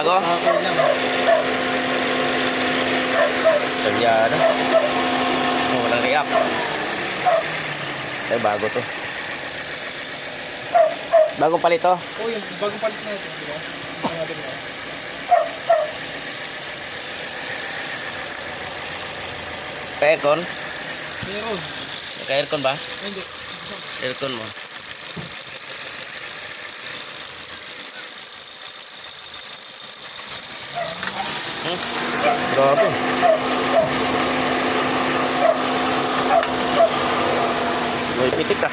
bago? Okay lang. Talyado. Oh, walang react. Ay, bago to. Bagong palit to. Oh, yung bagong palit na ito, di ba? Natin na. Pa-aircon? Meron. Naka-aircon ba? Ay, hindi. Aircon mo. Grabe. May pitik ah.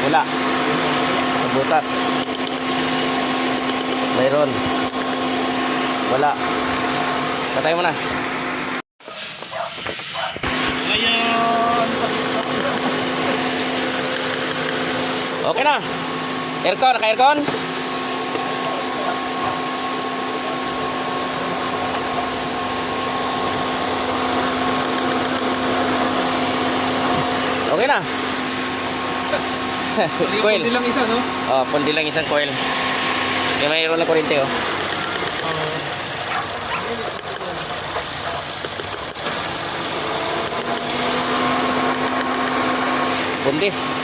Wala. Sa butas. Mayroon. Wala. Patay mo na. Ngayon. Okay na. Aircon, naka-aircon. Okay na. Coil. Hindi lang isa, no? Oh, pundi lang isang coil. Kaya mayroon na kuryente oh. Pundi.